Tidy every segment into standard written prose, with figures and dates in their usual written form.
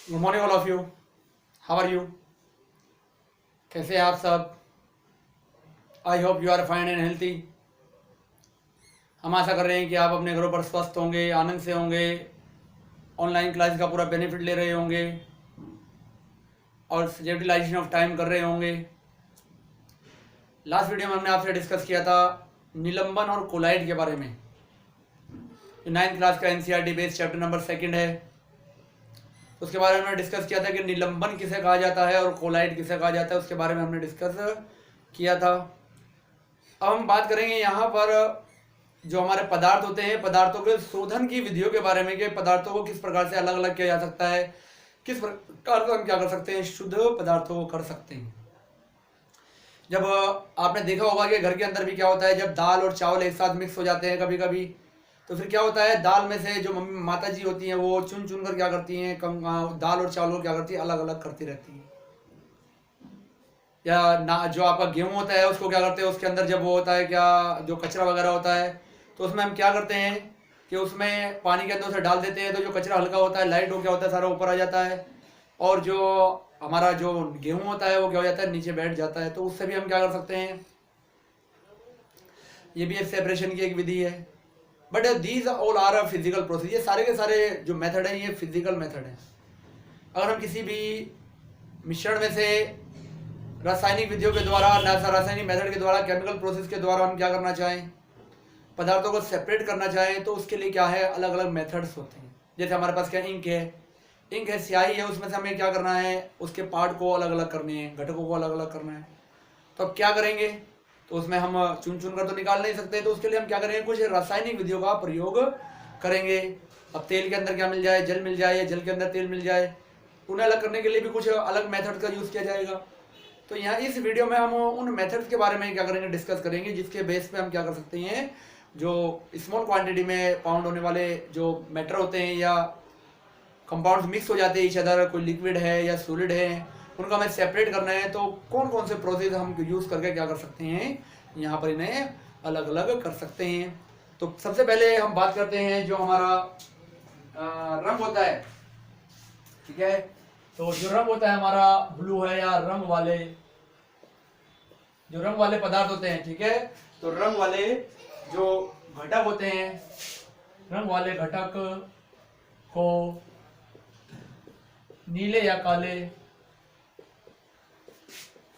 Good morning all of you. How are you? कैसे हैं आप सब? I hope you are fine and healthy. हम आशा कर रहे हैं कि आप अपने घरों पर स्वस्थ होंगे, आनंद से होंगे, ऑनलाइन क्लास का पूरा बेनिफिट ले रहे होंगे और यूटिलाइजेशन ऑफ टाइम कर रहे होंगे। लास्ट वीडियो में हमने आपसे डिस्कस किया था निलंबन और कोलाइड के बारे में। जो 9th क्लास का एनसीईआरटी बेस्ड चैप्टर नंबर 2 है, उसके बारे में हमने डिस्कस किया था कि निलंबन किसे कहा जाता है और कोलाइड किसे कहा जाता है, उसके बारे में हमने डिस्कस किया था। अब हम बात करेंगे यहाँ पर जो हमारे पदार्थ होते हैं, पदार्थों के शोधन की विधियों के बारे में कि पदार्थों को किस प्रकार से अलग अलग किया जा सकता है, किस प्रकार से हम क्या कर सकते हैं, शुद्ध पदार्थों को कर सकते हैं। जब आपने देखा होगा कि घर के अंदर भी क्या होता है, जब दाल और चावल एक साथ मिक्स हो जाते हैं कभी कभी, तो फिर क्या होता है, दाल में से जो मम्मी माता जी होती हैं वो चुन चुन कर क्या करती हैं, दाल और चावल को क्या करती है, अलग अलग करती रहती है। या ना जो आपका गेहूं होता है उसको क्या करते हैं, उसके अंदर जब वो होता है क्या, जो कचरा वगैरह होता है, तो उसमें हम क्या करते हैं कि उसमें पानी के अंदर उसे डाल देते हैं, तो जो कचरा हल्का होता है, लाइट हो क्या होता है, सारा ऊपर आ जाता है, और जो हमारा जो गेहूं होता है वो क्या हो जाता है, नीचे बैठ जाता है। तो उससे भी हम क्या कर सकते हैं, ये भी एक सेपरेशन की एक विधि है। But these all are a physical process. ये सारे के सारे जो मेथड है ये फिजिकल मेथड है। अगर हम किसी भी मिश्रण में से रासायनिक विधियों के द्वारा, रासायनिक मेथड के द्वारा, केमिकल प्रोसेस के द्वारा हम क्या करना चाहें, पदार्थों को सेपरेट करना चाहें, तो उसके लिए क्या है, अलग अलग मेथड्स होते हैं। जैसे हमारे पास क्या इंक है, स्याही है, उसमें से हमें क्या करना है, उसके पार्ट को अलग अलग करने हैं, घटकों को अलग अलग करना है। तो अब क्या करेंगे, तो उसमें हम चुन चुन कर तो निकाल नहीं सकते, तो उसके लिए हम क्या करेंगे, कुछ रासायनिक विधियों का प्रयोग करेंगे। अब तेल के अंदर क्या मिल जाए, जल मिल जाए, या जल के अंदर तेल मिल जाए, उन्हें अलग करने के लिए भी कुछ अलग मेथड का यूज़ किया जाएगा। तो यहाँ इस वीडियो में हम उन मेथड्स के बारे में क्या करेंगे, डिस्कस करेंगे, जिसके बेस पे हम क्या कर सकते हैं, जो स्मॉल क्वांटिटी में पाउंड होने वाले जो मैटर होते हैं या कंपाउंड्स मिक्स हो जाते हैं ईच अदर, कोई लिक्विड है या सॉलिड है, उनका हमें सेपरेट करना है, तो कौन कौन से प्रोसेस हम यूज़ करके क्या कर सकते हैं, यहाँ पर इन्हें अलग अलग कर सकते हैं। तो सबसे पहले हम बात करते हैं जो हमारा रंग होता है, ठीक है। तो जो रंग होता है हमारा ब्लू है, या रंग वाले जो रंग वाले पदार्थ होते हैं, ठीक है। तो रंग वाले जो घटक होते हैं, रंग वाले घटक को नीले या काले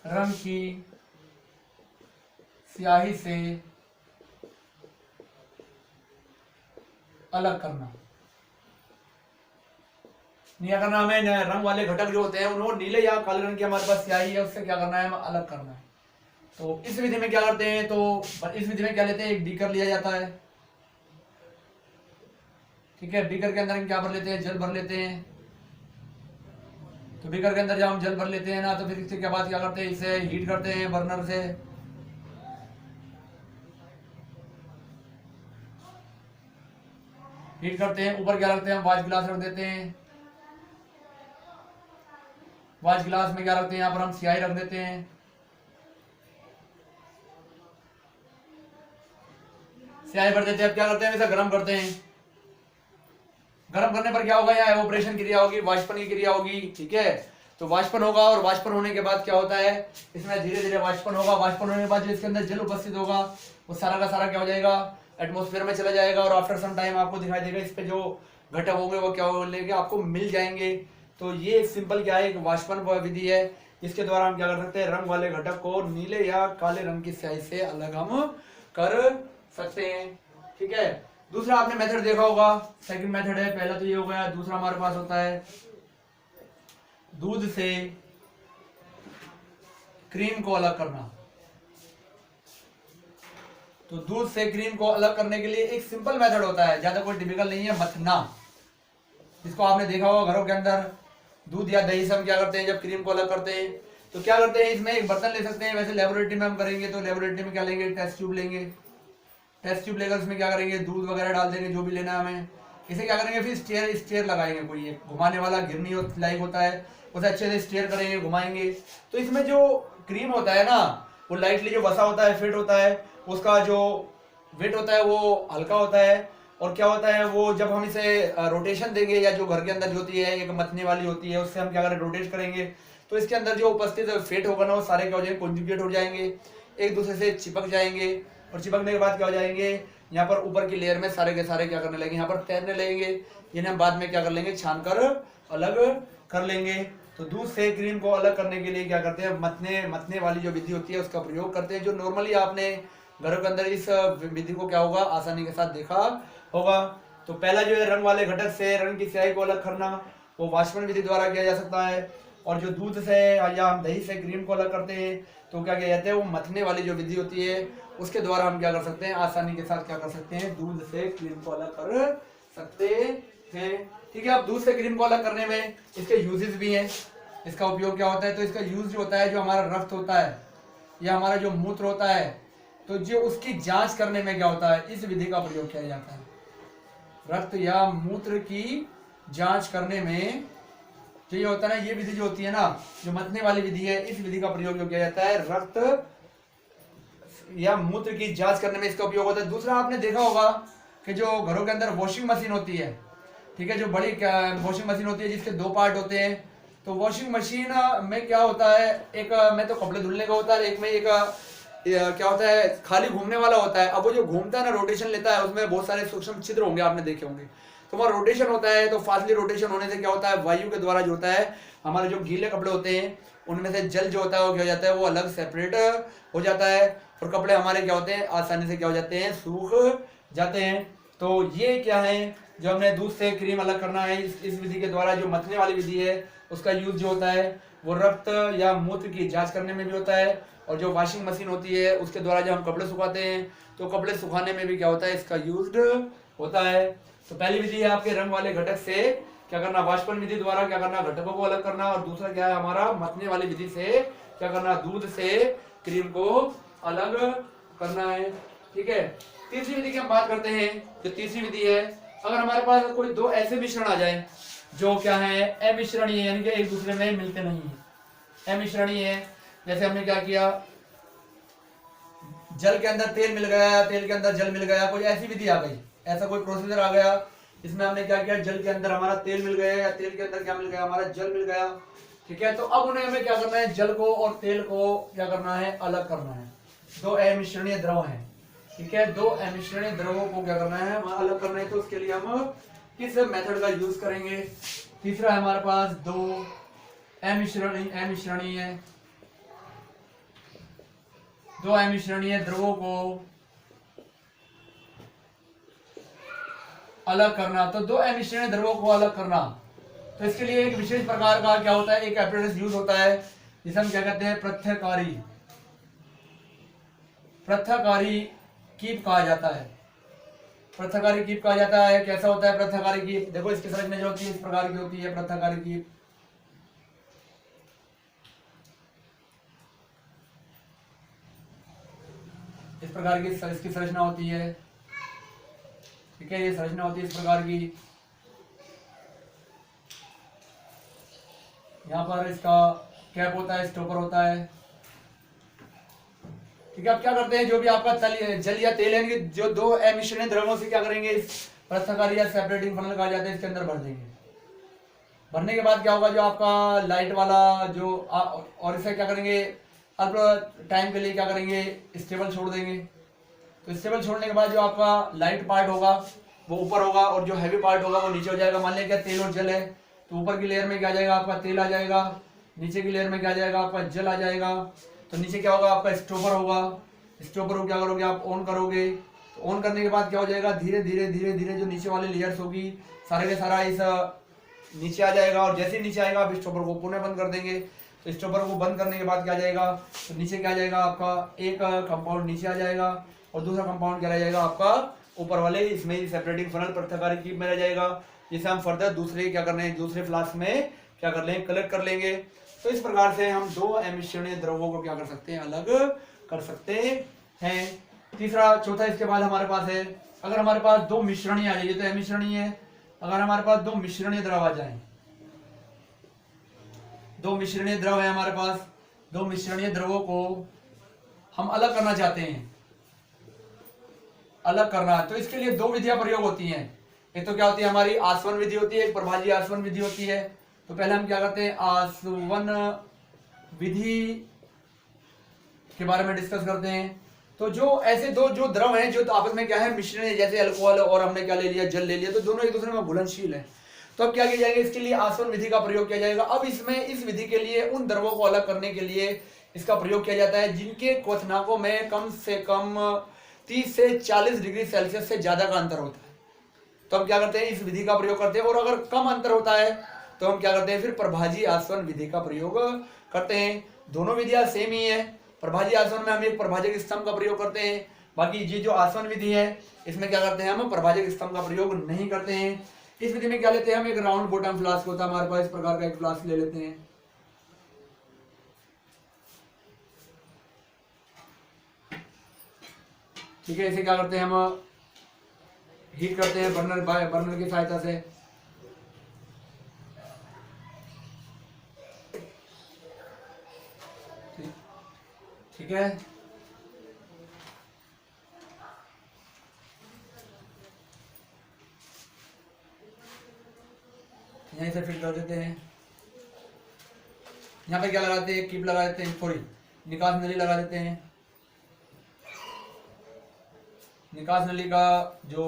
रंग की स्याही से अलग करना। क्या करना हमें, रंग वाले घटक जो होते हैं उनको नीले या काले रंग की हमारे पास स्याही है, उससे क्या करना है, हमें अलग करना है। तो इस विधि में क्या करते हैं, तो इस विधि में क्या लेते हैं, एक बीकर लिया जाता है, ठीक है। बीकर के अंदर हम क्या भर लेते हैं, जल भर लेते हैं। तो बीकर के अंदर जब हम जल भर लेते हैं ना, तो फिर इसके क्या बाद क्या करते हैं, इसे हीट करते हैं बर्नर से। हीट करते हैं, ऊपर क्या रखते हैं, हम वाच गिलास रख देते हैं। वाच गिलास में क्या रखते हैं, यहाँ पर हम स्याही रख देते हैं। स्याही भर देते हैं। अब क्या करते हैं, इसे गर्म करते हैं। गर्म करने पर क्या होगा, यहाँ एवोपरेशन क्रिया होगी, वाष्पन की क्रिया होगी, ठीक है। तो वाष्पन होगा, और वाष्पन होने के बाद क्या होता है, इसमें धीरे धीरे वाष्पन होगा। वाष्पन होने के बाद जो इसके अंदर जल उपस्थित होगा वो सारा का सारा क्या हो जाएगा, एटमोस्फेयर में चला जाएगा, और आफ्टर सम टाइम आपको दिखाई देगा इस पे जो घटक होंगे वो क्या होंगे, आपको मिल जाएंगे। तो ये एक सिंपल क्या है, एक वाष्पन विधि है, जिसके द्वारा हम क्या कर सकते हैं, रंग वाले घटक को नीले या काले रंग की स्याही से अलग हम कर सकते हैं, ठीक है। दूसरा आपने मेथड देखा होगा, सेकंड मेथड है, पहला तो ये हो गया। दूसरा हमारे पास होता है दूध से क्रीम को अलग करना। तो दूध से क्रीम को अलग करने के लिए एक सिंपल मेथड होता है, ज्यादा कोई टिपिकल नहीं है, मथना, जिसको आपने देखा होगा घरों के अंदर। दूध या दही से हम क्या करते हैं, जब क्रीम को अलग करते हैं तो क्या करते हैं, इसमें एक बर्तन ले सकते हैं। वैसे लेबोरेटरी में हम करेंगे तो लेबोरेटरी में क्या लेंगे, टेस्ट ट्यूब लेंगे। टेस्ट ट्यूब लेकर उसमें क्या करेंगे, दूध वगैरह डाल देंगे, जो भी लेना है हमें। इसे क्या करेंगे, फिर स्टेयर लगाएंगे, कोई एक घुमाने वाला गिरनी लाइक होता है, उसे अच्छे से स्टेयर करेंगे, घुमाएंगे। तो इसमें जो क्रीम होता है ना, वो लाइटली जो वसा होता है, फिट होता है, उसका जो वेट होता है वो हल्का होता है, और क्या होता है वो जब हम इसे रोटेशन देंगे या जो घर के अंदर जो होती है एक मथने वाली होती है उससे हम क्या करें रोटेट करेंगे तो इसके अंदर जो उपस्थित फेट होगा ना वो सारे क्या हो जाएंगे कॉन्जुगेट हो जाएंगे, एक दूसरे से चिपक जाएंगे और चिपकने के बाद क्या हो जाएंगे यहाँ पर ऊपर की लेयर में सारे के सारे क्या करने लगेंगे यहाँ पर तैरने लगेंगे। इन्हें हम बाद में क्या कर लेंगे छान कर अलग कर लेंगे। तो दूध से क्रीम को अलग करने के लिए क्या करते हैं मथने वाली जो विधि होती है उसका प्रयोग करते हैं, जो नॉर्मली आपने घरों के अंदर इस विधि को क्या होगा आसानी के साथ देखा होगा। तो पहला जो है रंग वाले घटक से रंग की स्याही को अलग करना वो वाष्पन विधि द्वारा किया जा सकता है, और जो दूध से या हम दही से क्रीम को अलग करते हैं तो क्या किया जाता है वो मथने वाली जो विधि होती है उसके द्वारा हम क्या कर सकते हैं आसानी के साथ क्या कर सकते हैं दूध से क्रीम को अलग कर सकते हैं। ठीक है, अब दूध से क्रीम को अलग करने में इसके यूजेस भी हैं, इसका उपयोग क्या होता है। तो इसका यूज जो होता है जो हमारा रक्त होता है या हमारा जो मूत्र होता है तो जो उसकी जांच करने में क्या होता है इस विधि का प्रयोग किया जाता है। रक्त या मूत्र की जांच करने में जो ये होता है ना ये विधि जो होती है ना जो मथने वाली विधि है इस विधि का प्रयोग जो किया जाता है रक्त या मूत्र की जांच करने में इसका उपयोग होता है। दूसरा आपने देखा होगा कि जो घरों के अंदर वॉशिंग मशीन होती है, ठीक है, जो बड़ी वॉशिंग मशीन होती है जिसके दो पार्ट होते हैं, तो वॉशिंग मशीन में क्या होता है एक में तो कपड़े धुलने का होता है, एक में एक क्या होता है खाली घूमने वाला होता है। अब वो जो घूमता है ना रोटेशन लेता है उसमें बहुत सारे सूक्ष्म छिद्र होंगे आपने देखे होंगे, तो वहाँ रोटेशन होता है। तो फास्टली रोटेशन होने से क्या होता है वायु के द्वारा जो होता है हमारे जो गीले कपड़े होते हैं उनमें से जल जो होता है वो क्या हो जाता है वो अलग सेपरेट हो जाता है और कपड़े हमारे क्या होते हैं आसानी से क्या हो जाते हैं सूख जाते हैं। तो ये क्या है जो हमने दूध से क्रीम अलग करना है इस विधि के द्वारा जो मथने वाली विधि है उसका यूज जो होता है वो रक्त या मूत्र की जांच करने में भी होता है, और जो वॉशिंग मशीन होती है उसके द्वारा जब हम कपड़े सुखाते हैं तो कपड़े सुखाने में भी क्या होता है इसका यूज होता है। तो पहली विधि है आपके रंग वाले घटक से क्या करना वाष्पन विधि द्वारा क्या करना घटकों को अलग करना, और दूसरा क्या है हमारा मथने वाली विधि से क्या करना दूध से क्रीम को अलग करना है। ठीक है, तीसरी विधि की हम बात करते हैं। जो तीसरी विधि है अगर हमारे पास कोई दो ऐसे मिश्रण आ जाए जो क्या है अमिश्रणीय है यानी कि एक दूसरे में मिलते नहीं है, अमिश्रणीय है। जैसे हमने क्या किया जल के अंदर तेल मिल गया तेल के अंदर जल मिल गया, कोई ऐसी विधि आ गई, ऐसा कोई प्रोसीजर आ गया इसमें हमने क्या किया जल के अंदर हमारा तेल मिल गया या तेल के अंदर क्या मिल गया हमारा जल मिल गया। ठीक है, तो अब उन्हें हमें क्या करना है जल को और तेल को क्या करना है अलग करना है। दो अमिश्रणीय द्रव हैं, ठीक है, दो अमिश्रणीय द्रवों को क्या करना है वहां अलग करना है। तो उसके लिए हम किस मेथड का यूज करेंगे। तीसरा है हमारे पास दो अमिश्रणीय द्रवों को अलग करना। तो दो अमिश्रणीय द्रवों को अलग करना तो इसके लिए एक विशेष प्रकार का क्या होता है एक एपरेटस यूज होता है जिसे हम क्या कहते हैं पृथक्कारी कीप कहा जाता है। पृथक्कारी कीप कहा जाता है। कैसा होता है पृथक्कारी कीप, देखो इसकी संरचना जो होती है इस प्रकार की होती है पृथक्कारी कीप। इस प्रकार की इसकी संरचना होती है, ठीक है, ये संरचना होती है इस प्रकार की। यहाँ पर इसका कैप होता है स्टॉपर होता है। ठीक है, अब क्या करते हैं जो भी आपका जल या तेल है जो दो अमिश्रणीय द्रवों से क्या करेंगे इस पृथक्कारी या सेपरेटिंग फनल कहा जाता है इसके अंदर भर देंगे। भरने के बाद क्या होगा जो आपका लाइट वाला जो और इसे क्या करेंगे अल्प टाइम के लिए क्या करेंगे स्टेबल छोड़ देंगे। तो स्टेबल छोड़ने के बाद जो आपका लाइट पार्ट होगा वो ऊपर होगा और जो हैवी पार्ट होगा वो नीचे हो जाएगा। मान लिया क्या तेल और जल है तो ऊपर की लेयर में क्या आ जाएगा आपका तेल आ जाएगा, नीचे की लेयर में क्या आ जाएगा आपका जल आ जाएगा। तो नीचे क्या होगा आपका स्टॉपर होगा, स्टॉपर को क्या करोगे आप ऑन करोगे। तो ऑन करने के बाद क्या हो जाएगा धीरे धीरे धीरे धीरे जो नीचे वाली लेयर्स होगी सारे के सारा इस नीचे आ जाएगा, और जैसे ही नीचे आएगा आप स्टॉपर को पुनः बंद कर देंगे। तो स्टॉपर को बंद करने के बाद क्या आ जाएगा तो नीचे क्या आ जाएगा आपका एक कंपाउंड नीचे आ जाएगा और दूसरा कंपाउंड क्या रह जाएगा आपका ऊपर वाले इसमें सेपरेटिंग फनल पृथक्कारी कीप में रह जाएगा, जिसे हम फर्दर दूसरे क्या करने दूसरे फ्लास्क में क्या कर लेंगे कलेक्ट कर लेंगे। तो इस प्रकार से हम दो अमिश्रणीय द्रवों को क्या कर सकते हैं अलग कर सकते हैं। तीसरा चौथा इसके बाद हमारे पास है अगर हमारे पास दो मिश्रणीय आ जाए, ये तो अमिश्रणीय है, अगर हमारे पास दो मिश्रणीय द्रव आ जाए, दो मिश्रणीय द्रव है हमारे पास, दो मिश्रणीय द्रवों को हम अलग करना चाहते हैं अलग करना है तो इसके लिए दो विधियां प्रयोग होती हैं। एक तो क्या होती है हमारी आसवन विधि होती है, एक प्रभाजी आसवन विधि होती है। तो पहले हम क्या करते हैं आसवन विधि के बारे में डिस्कस करते हैं। तो जो ऐसे दो जो द्रव हैं जो तो आपस में क्या है मिश्रण है, जैसे अल्कोहल और हमने क्या ले लिया जल ले लिया, तो दोनों एक दूसरे में घुलनशील है। तो अब क्या किया जाएगा, इसके लिए आसवन विधि का प्रयोग किया जाएगा। अब इसमें इस विधि के लिए उन द्रवों को अलग करने के लिए इसका प्रयोग किया जाता है जिनके क्वथनांकों में कम से कम 30 से 40 डिग्री सेल्सियस से ज्यादा का अंतर होता है। तो हम क्या करते हैं इस विधि का प्रयोग करते हैं। और अगर कम अंतर होता है तो हम क्या करते हैं फिर प्रभाजी आसवन विधि का प्रयोग करते हैं। दोनों विधियां सेम ही है। प्रभाजी आसवन में हम एक प्रभाजक स्तंभ का प्रयोग करते हैं, बाकी ये जो आसवन विधि है इसमें क्या करते हैं हम प्रभाजक स्तंभ का प्रयोग नहीं करते हैं। इस विधि में क्या लेते हैं हम एक राउंड बॉटम फ्लास्क होता है हमारे पास, इस प्रकार का एक फ्लास्क ले लेते हैं। ठीक है, इसे क्या करते हैं हम हीट करते हैं बर्नर की सहायता से। ठीक है, यहीं से फिल कर देते हैं। यहाँ पे क्या लगाते हैं कीप लगा देते हैं, सॉरी निकास नली लगा देते हैं। निकास नली का जो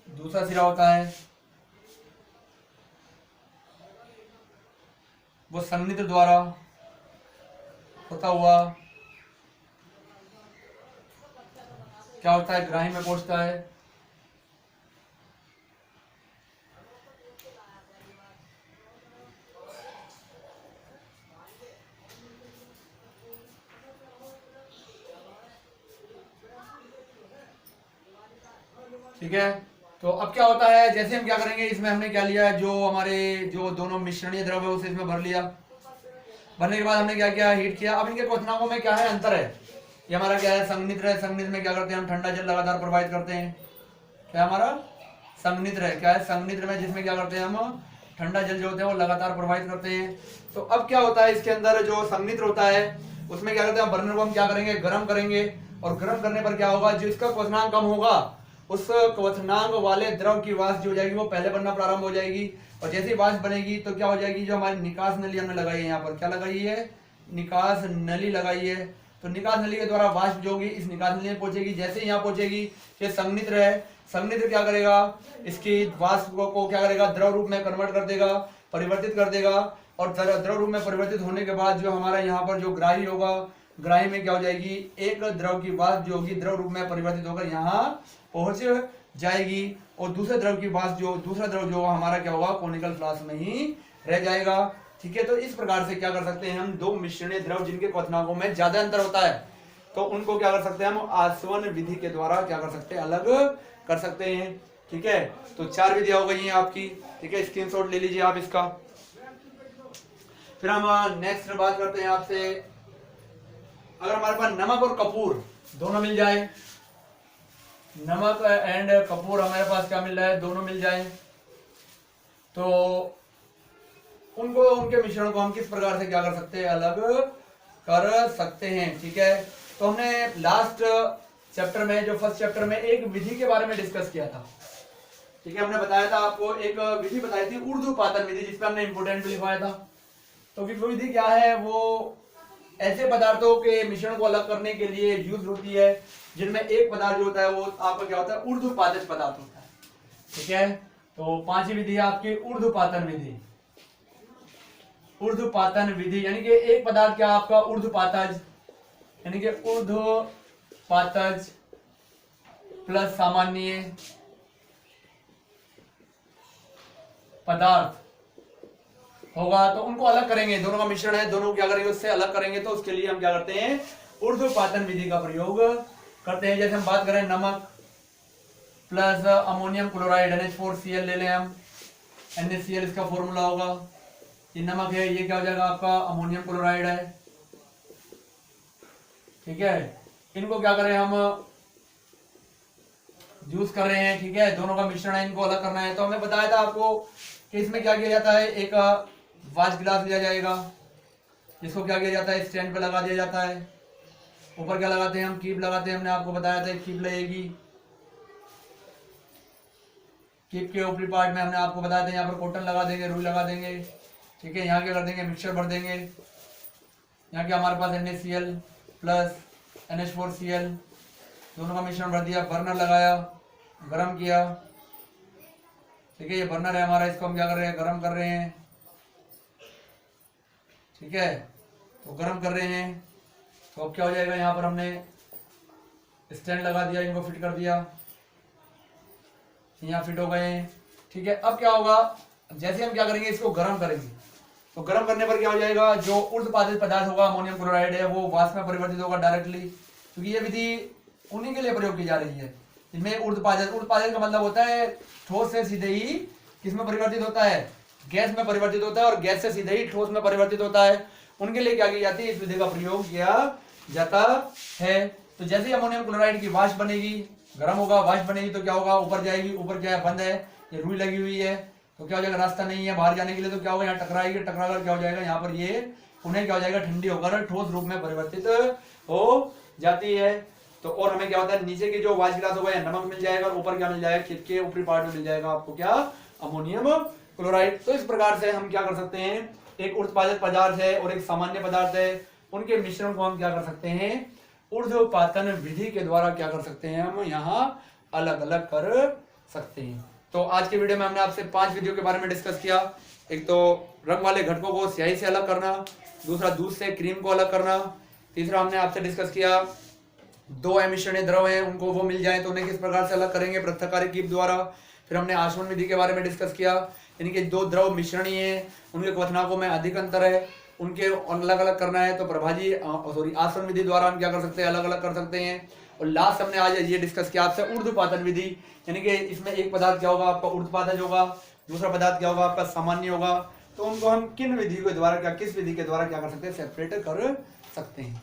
दूसरा सिरा होता है वो संनित्र द्वारा होता हुआ क्या होता है ग्राही में पहुंचता है। ठीक है, तो अब क्या होता है जैसे हम क्या करेंगे इसमें हमने क्या लिया जो हमारे जो दोनों मिश्रणीय द्रव्य है उसे इसमें भर लिया। भरने के बाद हमने क्या किया हीट किया। अब इनके क्वथनांकों में क्या है अंतर है, ये हमारा क्या है संघनित्र है। संघनित्र में क्या करते हैं हम ठंडा जल लगातार प्रवाहित करते हैं। क्या हमारा संघनित्र है, क्या है संघनित्र में जिसमें क्या करते हैं हम ठंडा जल जो होते हैं वो लगातार प्रवाहित करते हैं। तो अब क्या होता है इसके अंदर जो संघनित्र होता है उसमें क्या करते हैं बर्नर को हम क्या करेंगे गर्म करेंगे। और गर्म करने पर क्या होगा जो इसका क्वथनांक कम होगा उस क्वथनांक वाले द्रव की वाष्प जो हो जाएगी वो पहले बनना प्रारंभ हो जाएगी। और जैसे ही वाष्प बनेगी तो क्या हो जाएगी जो हमारी निकास नली हमने लगाई है, यहाँ पर क्या लगाई है निकास नली लगाई है। तो निकास नली के द्वारा वाष्प जो होगी इस निकास नली में पहुंचेगी। जैसे ही यहाँ पहुंचेगी ये संघनित्र है, संघनित्र क्या करेगा इसकी वाष्प को क्या करेगा द्रव रूप में कन्वर्ट कर देगा, परिवर्तित कर देगा। और द्रव रूप में परिवर्तित होने के बाद जो हमारा यहाँ पर जो ग्राही होगा ग्राही में क्या हो जाएगी एक द्रव की वाष्प जो होगी द्रव रूप में परिवर्तित होकर यहाँ पहुंच जाएगी। और दूसरे द्रव की वाष्प जो दूसरा द्रव जो हमारा क्या होगा कोनिकल फ्लास्क में ही रह जाएगा। ठीक है, तो इस प्रकार से क्या कर सकते हैं हम दो मिश्रणीय द्रव जिनके क्वथनांकों में ज्यादा अंतर होता है तो उनको क्या कर सकते हैं हम आसवन विधि के द्वारा क्या कर सकते हैं अलग कर सकते हैं। ठीक है, तो 4 विधियां हो गई हैं आपकी। ठीक है, स्क्रीनशॉट ले लीजिए आप इसका। फिर हम नेक्स्ट बात करते हैं आपसे, अगर हमारे पास नमक और कपूर दोनों मिल जाए, नमक एंड कपूर हमारे पास क्या मिल रहा है दोनों मिल जाए, तो उनको उनके मिश्रण को हम किस प्रकार से क्या कर सकते हैं अलग कर सकते हैं। ठीक है, तो हमने लास्ट चैप्टर में जो फर्स्ट चैप्टर में एक विधि के बारे में डिस्कस किया था। ठीक है, हमने बताया था आपको एक विधि बताई थी ऊर्ध्वपातन विधि जिसपे हमने इंपोर्टेंट भी लिखवाया था। तो विधि क्या है वो ऐसे पदार्थों के मिश्रण को अलग करने के लिए यूज होती है जिनमें एक पदार्थ जो होता है वो आपका क्या होता है ऊर्ध्वपातज पदार्थ होता है। ठीक है, तो 5वीं विधि है आपकी ऊर्ध्वपातन विधि। ऊर्ध्वपातन विधि यानी कि एक पदार्थ क्या आपका ऊर्ध्वपातज यानी कि ऊर्ध्वपातज प्लस सामान्य पदार्थ होगा तो उनको अलग करेंगे। दोनों का मिश्रण है, दोनों को क्या करेंगे उससे अलग करेंगे। तो उसके लिए हम क्या करते हैं ऊर्ध्वपातन विधि का प्रयोग करते हैं। जैसे हम बात करें नमक प्लस अमोनियम क्लोराइड NH4Cl ले लें हम, NaCl इसका फॉर्मूला होगा। ये नमक है, ये क्या हो जाएगा आपका अमोनियम क्लोराइड है। ठीक है, इनको क्या करें हम यूज कर रहे हैं। ठीक है, दोनों का मिश्रण है, इनको अलग करना है। तो हमें बताया था आपको कि इसमें क्या किया जाता है एक वाच गिलास लिया जाएगा जिसको क्या किया जाता है स्टैंड पे लगा दिया जाता है। ऊपर क्या लगाते हैं हम कीप लगाते हैं, हमने आपको बताया था कीप लगेगी। कीप के ऊपरी पार्ट में हमने आपको बताया था, यहाँ पर कॉटन लगा देंगे, रुई लगा देंगे, ठीक है। यहाँ क्या कर देंगे, मिक्सचर भर देंगे। यहाँ क्या हमारे पास NaCl प्लस NH4Cl दोनों का मिश्रण भर दिया, बर्नर लगाया, गरम किया, ठीक है। ये बर्नर है हमारा, इसको हम क्या कर रहे हैं, गरम कर रहे हैं, ठीक है। तो गरम कर रहे हैं तो अब क्या हो जाएगा, यहाँ पर हमने स्टैंड लगा दिया, इनको फिट कर दिया, यहाँ फिट हो गए, ठीक है। अब क्या होगा, जैसे हम क्या करेंगे, इसको गर्म करेंगे, तो गर्म करने पर क्या हो जाएगा, जो ऊर्ध्वपातित पदार्थ होगा अमोनियम क्लोराइड है वो वाष्प में परिवर्तित होगा डायरेक्टली, क्योंकि ये विधि उन्हीं के लिए प्रयोग की जा रही है। इसमें ऊर्ध्वपातित का मतलब होता है ठोस से सीधे ही किसमें परिवर्तित होता है, गैस में परिवर्तित होता है, और गैस से सीधे ही ठोस में परिवर्तित होता है। उनके लिए क्या की जाती है, इस विधि का प्रयोग किया जाता है। तो जैसे ही अमोनियम क्लोराइड की वाष्प बनेगी, गर्म होगा, वाष्प बनेगी, तो क्या होगा, ऊपर जाएगी, ऊपर क्या है, बंद है, ये रुई लगी हुई है, तो क्या हो जाएगा, रास्ता नहीं है बाहर जाने के लिए, तो क्या होगा, यहाँ टकराएगी, टकराकर क्या हो जाएगा, यहाँ पर ये उन्हें क्या हो जाएगा, ठंडी होकर ठोस रूप में परिवर्तित हो जाती है। तो और हमें क्या होता है, नीचे की जो वाष्प गिलास होगा, नमक मिल जाएगा, और ऊपर क्या मिल जाएगा, खिप के ऊपरी पार्ट में मिल जाएगा आपको क्या, अमोनियम क्लोराइड। तो इस प्रकार से हम क्या कर सकते हैं, एक ऊर्ध्वपातित पदार्थ है और एक सामान्य पदार्थ है, उनके मिश्रण को हम क्या कर सकते हैं, ऊर्ध्वपातन विधि के द्वारा क्या कर सकते हैं, हम यहाँ अलग अलग कर सकते हैं। तो आज के वीडियो में हमने आपसे 5 विधियों के बारे में डिस्कस किया। एक तो रंग वाले घटकों को स्याही से अलग करना, दूसरा दूध से क्रीम को अलग करना, तीसरा हमने आपसे डिस्कस किया 2 अमिश्रणीय द्रव हैं, उनको वो मिल जाए तो उन्हें किस प्रकार से अलग करेंगे, पृथक्कारी कीप द्वारा। फिर हमने आसवन विधि के बारे में डिस्कस किया, यानी कि 2 द्रव मिश्रणीय हैं, उनके क्वथनांकों में अधिक अंतर है, उनके अलग अलग करना है, तो प्रभाजी आसवन विधि द्वारा हम क्या कर सकते हैं, अलग अलग कर सकते हैं। और लास्ट हमने आज ये डिस्कस किया आपसे ऊर्ध्वपातन विधि, यानी कि इसमें एक पदार्थ क्या होगा आपका ऊर्ध्वपातज होगा, दूसरा पदार्थ क्या होगा आपका सामान्य होगा, तो उनको हम किन विधि के द्वारा क्या, किस विधि के द्वारा क्या कर सकते हैं, सेपरेट कर सकते हैं।